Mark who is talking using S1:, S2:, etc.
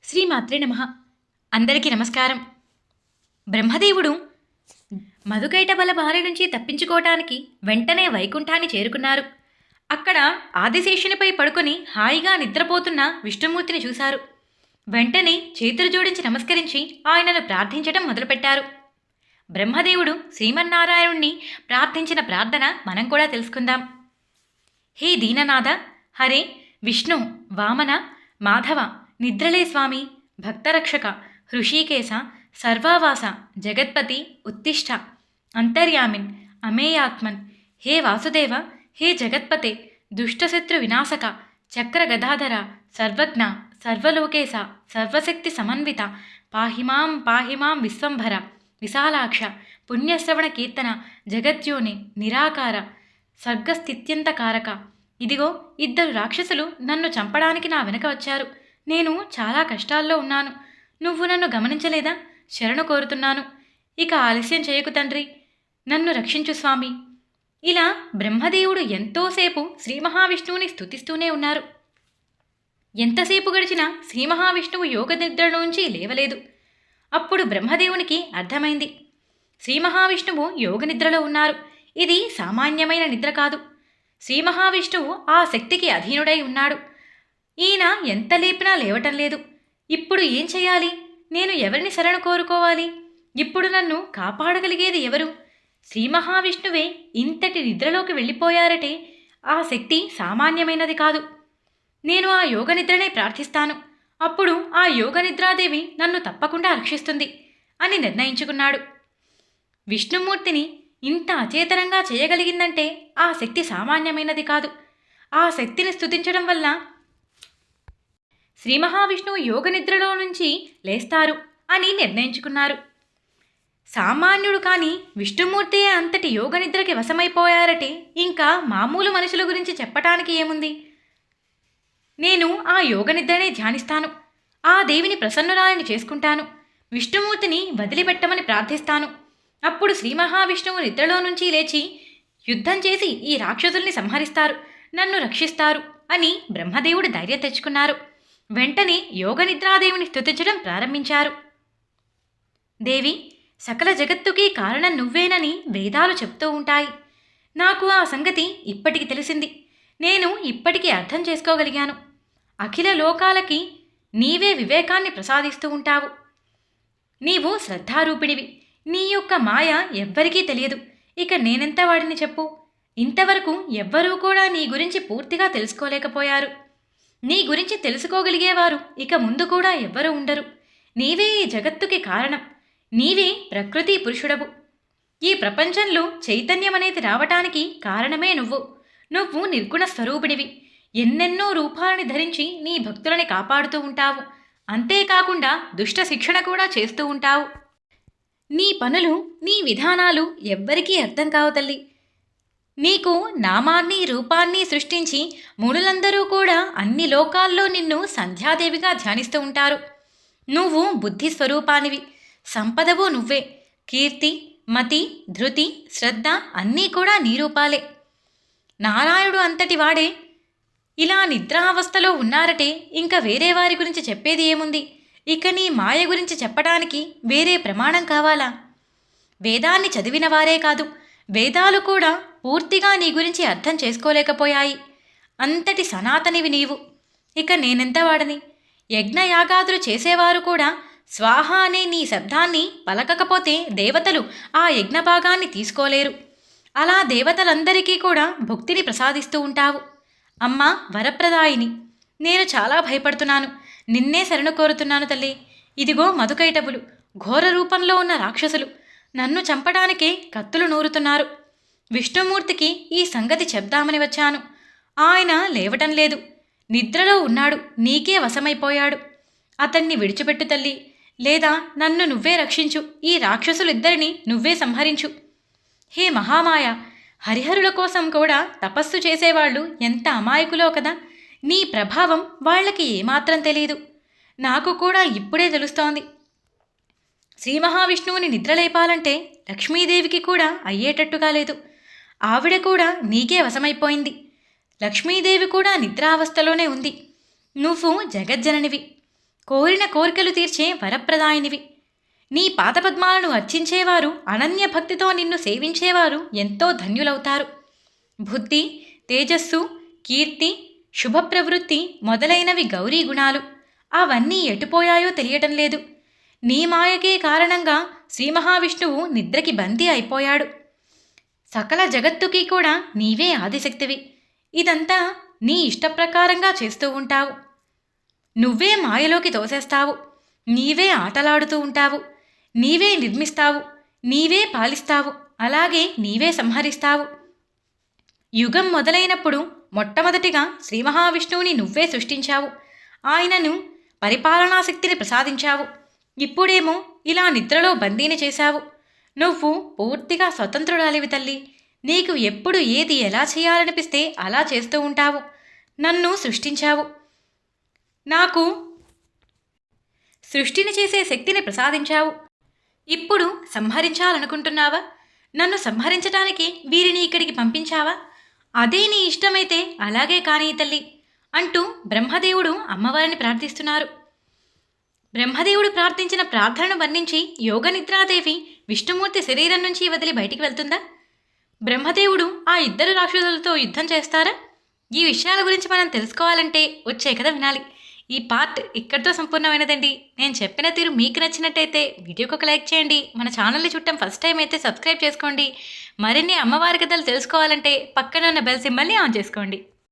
S1: శ్రీమాత్రే నమః. అందరికీ నమస్కారం. బ్రహ్మదేవుడు మధుకైటబల బారి నుంచి తప్పించుకోవటానికి వెంటనే వైకుంఠాన్ని చేరుకున్నారు. అక్కడ ఆదిశేషునిపై పడుకొని హాయిగా నిద్రపోతున్న విష్ణుమూర్తిని చూశారు. వెంటనే చేతులు జోడించి నమస్కరించి ఆయనను ప్రార్థించడం మొదలుపెట్టారు. బ్రహ్మదేవుడు శ్రీమన్నారాయణుణ్ణి ప్రార్థించిన ప్రార్థన మనం కూడా తెలుసుకుందాం. హే దీననాథ, హరే విష్ణు, వామన, మాధవ, నిద్రలే స్వామి, భక్తరక్షక, హృషీకేశ, సర్వావాస, జగత్పతి, ఉత్తిష్ట, అంతర్యామిన్, అమేయాత్మన్, హే వాసుదేవ, హే జగత్పతే, దుష్టశత్రు వినాశక, చక్ర గదాధర, సర్వజ్ఞ, సర్వలోకేశ, సర్వశక్తి సమన్విత, పాహిమాం విశ్వంభర, విశాలాక్ష, పుణ్యశ్రవణ కీర్తన, జగద్యోని, నిరాకార, స్వర్గస్థిత్యంతకారక. ఇదిగో ఇద్దరు రాక్షసులు నన్ను చంపడానికి నా వెనక వచ్చారు. నేను చాలా కష్టాల్లో ఉన్నాను. నువ్వు నన్ను గమనించలేదా? శరణు కోరుతున్నాను. ఇక ఆలస్యం చేయకు తండ్రి, నన్ను రక్షించు స్వామి. ఇలా బ్రహ్మదేవుడు ఎంతోసేపు శ్రీ మహావిష్ణువుని స్తుతిస్తూనే ఉన్నారు. ఎంతసేపు గడిచినా శ్రీ మహావిష్ణువు యోగ నిద్రలోంచి లేవలేదు. అప్పుడు బ్రహ్మదేవునికి అర్థమైంది, శ్రీ మహావిష్ణువు యోగ నిద్రలో ఉన్నారు. ఇది సామాన్యమైన నిద్ర కాదు. శ్రీ మహావిష్ణువు ఆ శక్తికి అధీనుడై ఉన్నాడు. ఈయన ఎంత లేపినా లేవటం లేదు. ఇప్పుడు ఏం చెయ్యాలి? నేను ఎవరిని శరణు కోరుకోవాలి? ఇప్పుడు నన్ను కాపాడగలిగేది ఎవరు? శ్రీ మహావిష్ణువే ఇంతటి నిద్రలోకి వెళ్ళిపోయారటే ఆ శక్తి సామాన్యమైనది కాదు. నేను ఆ యోగ నిద్రనే ప్రార్థిస్తాను. అప్పుడు ఆ యోగ నిద్రాదేవి నన్ను తప్పకుండా రక్షిస్తుంది అని నిర్ణయించుకున్నాడు. విష్ణుమూర్తిని ఇంత అచేతనంగా చేయగలిగిందంటే ఆ శక్తి సామాన్యమైనది కాదు. ఆ శక్తిని స్తుతించడం వల్ల శ్రీ మహావిష్ణువు యోగ నిద్రలో నుంచి లేస్తారు అని నిర్ణయించుకున్నారు. సామాన్యుడు కాని విష్ణుమూర్తియే అంతటి యోగ నిద్రకి వశమైపోయారటే ఇంకా మామూలు మనుషుల గురించి చెప్పటానికి ఏముంది? నేను ఆ యోగ నిద్రనే ధ్యానిస్తాను. ఆ దేవిని ప్రసన్నురాలిని చేసుకుంటాను. విష్ణుమూర్తిని వదిలిపెట్టమని ప్రార్థిస్తాను. అప్పుడు శ్రీ మహావిష్ణువు నిద్రలో నుంచి లేచి యుద్ధం చేసి ఈ రాక్షసుల్ని సంహరిస్తారు, నన్ను రక్షిస్తారు అని బ్రహ్మదేవుడు ధైర్యం తెచ్చుకున్నారు. వెంటనే యోగ నిద్రాదేవిని స్తుతించడం ప్రారంభించారు. దేవి, సకల జగత్తుకి కారణం నువ్వేనని వేదాలు చెప్తూ ఉంటాయి. నాకు ఆ సంగతి ఇప్పటికి తెలిసింది. నేను ఇప్పటికీ అర్థం చేసుకోగలిగాను. అఖిల లోకాలకి నీవే వివేకాన్ని ప్రసాదిస్తూ ఉంటావు. నీవు శ్రద్ధారూపిణివి. నీ యొక్క మాయ ఎవ్వరికీ తెలియదు. ఇక నేనెంత వాడిని చెప్పు? ఇంతవరకు ఎవ్వరూ కూడా నీ గురించి పూర్తిగా తెలుసుకోలేకపోయారు. నీ గురించి తెలుసుకోగలిగేవారు ఇక ముందు కూడా ఎవ్వరూ ఉండరు. నీవే ఈ జగత్తుకి కారణం. నీవే ప్రకృతి పురుషుడవు. ఈ ప్రపంచంలో చైతన్యమనేది రావటానికి కారణమే నువ్వు. నువ్వు నిర్గుణ స్వరూపిడివి. ఎన్నెన్నో రూపాలని ధరించి నీ భక్తులని కాపాడుతూ ఉంటావు. అంతేకాకుండా దుష్ట శిక్షణ కూడా చేస్తూ ఉంటావు. నీ పనులు, నీ విధానాలు ఎవ్వరికీ అర్థం కావు తల్లి. నీకు నామాన్ని రూపాన్ని సృష్టించి మునులందరూ కూడా అన్ని లోకాల్లో నిన్ను సంధ్యాదేవిగా ధ్యానిస్తూ ఉంటారు. నువ్వు బుద్ధి స్వరూపానివి. సంపదవు నువ్వే. కీర్తి, మతి, ధృతి, శ్రద్ధ అన్నీ కూడా నీ రూపాలే. నారాయణుడు అంతటి వాడే ఇలా నిద్రావస్థలో ఉన్నారటే ఇంకా వేరే వారి గురించి చెప్పేది ఏముంది? ఇక నీ మాయ గురించి చెప్పడానికి వేరే ప్రమాణం కావాలా? వేదాన్ని చదివిన వారే కాదు, వేదాలు కూడా పూర్తిగా నీ గురించి అర్థం చేసుకోలేకపోయాయి. అంతటి సనాతనివి నీవు. ఇక నేనెంత వాడని? యజ్ఞయాగాదులు చేసేవారు కూడా స్వాహ అనే నీ శబ్దాన్ని పలకకపోతే దేవతలు ఆ యజ్ఞభాగాన్ని తీసుకోలేరు. అలా దేవతలందరికీ కూడా భుక్తిని ప్రసాదిస్తూ ఉంటావు. అమ్మా వరప్రదాయిని, నేను చాలా భయపడుతున్నాను. నిన్నే శరణు కోరుతున్నాను తల్లి. ఇదిగో మధుకైటబులు, ఘోర రూపంలో ఉన్న రాక్షసులు నన్ను చంపడానికే కత్తులు నూరుతున్నారు. విష్ణుమూర్తికి ఈ సంగతి చెప్దామని వచ్చాను. ఆయన లేవటం లేదు. నిద్రలో ఉన్నాడు. నీకే వశమైపోయాడు. అతన్ని విడిచిపెట్టు తల్లి, లేదా నన్ను నువ్వే రక్షించు. ఈ రాక్షసులిద్దరినీ నువ్వే సంహరించు. హే మహామాయ, హరిహరుల కోసం కూడా తపస్సు చేసేవాళ్ళు ఎంత అమాయకులో కదా. నీ ప్రభావం వాళ్ళకి ఏమాత్రం తెలియదు. నాకు కూడా ఇప్పుడే తెలుస్తోంది. శ్రీ మహావిష్ణువుని నిద్రలేపాలంటే లక్ష్మీదేవికి కూడా అయ్యేటట్టుగా లేదు. ఆవిడ కూడా నీకే వశమైపోయింది. లక్ష్మీదేవి కూడా నిద్రావస్థలోనే ఉంది. నువ్వు జగజ్జననివి. కోరిన కోరికలు తీర్చే వరప్రదాయినివి. నీ పాదపద్మాలను అర్చించేవారు, అనన్య భక్తితో నిన్ను సేవించేవారు ఎంతో ధన్యులవుతారు. బుద్ధి, తేజస్సు, కీర్తి, శుభప్రవృత్తి మొదలైనవి గౌరీ గుణాలు. అవన్నీ ఎటుపోయాయో తెలియటం లేదు. నీ మాయకే కారణంగా శ్రీ మహావిష్ణువు నిద్రకి బందీ అయిపోయాడు. సకల జగత్తుకి కూడా నీవే ఆదిశక్తివి. ఇదంతా నీ ఇష్టప్రకారంగా చేస్తూ ఉంటావు. నువ్వే మాయలోకి తోసేస్తావు. నీవే ఆటలాడుతూ ఉంటావు. నీవే నిర్మిస్తావు. నీవే పాలిస్తావు. అలాగే నీవే సంహరిస్తావు. యుగం మొదలైనప్పుడు మొట్టమొదటిగా శ్రీ మహావిష్ణువుని నువ్వే సృష్టించావు. ఆయనను పరిపాలనాశక్తిని ప్రసాదించావు. ఇప్పుడేమో ఇలా నిద్రలో బందీని చేశావు. నువ్వు పూర్తిగా స్వతంత్రురాలివి తల్లి. నీకు ఎప్పుడు ఏది ఎలా చేయాలనిపిస్తే అలా చేస్తూ ఉంటావు. నన్ను సృష్టించావు. నాకు సృష్టిని చేసే శక్తిని ప్రసాదించావు. ఇప్పుడు సంహరించాలనుకుంటున్నావా? నన్ను సంహరించటానికి వీరిని ఇక్కడికి పంపించావా? అదే నీ ఇష్టమైతే అలాగే కానీ తల్లి అంటూ బ్రహ్మదేవుడు అమ్మవారిని ప్రార్థిస్తున్నారు. బ్రహ్మదేవుడు ప్రార్థించిన ప్రార్థనను వర్ణించి యోగనిద్రాదేవి విష్ణుమూర్తి శరీరం నుంచి వదిలి బయటికి వెళ్తుందా? బ్రహ్మదేవుడు ఆ ఇద్దరు రాక్షసులతో యుద్ధం చేస్తారా? ఈ విషయాల గురించి మనం తెలుసుకోవాలంటే వచ్చే కథ వినాలి. ఈ పార్ట్ ఇక్కడితో సంపూర్ణమైనదండి. నేను చెప్పిన తీరు మీకు నచ్చినట్టయితే వీడియోకి ఒక లైక్ చేయండి. మన ఛానల్ని చుట్టం ఫస్ట్ టైం అయితే సబ్స్క్రైబ్ చేసుకోండి. మరిన్ని అమ్మవారి కథలు తెలుసుకోవాలంటే పక్కన ఉన్న బెల్ సింబల్ని ఆన్ చేసుకోండి.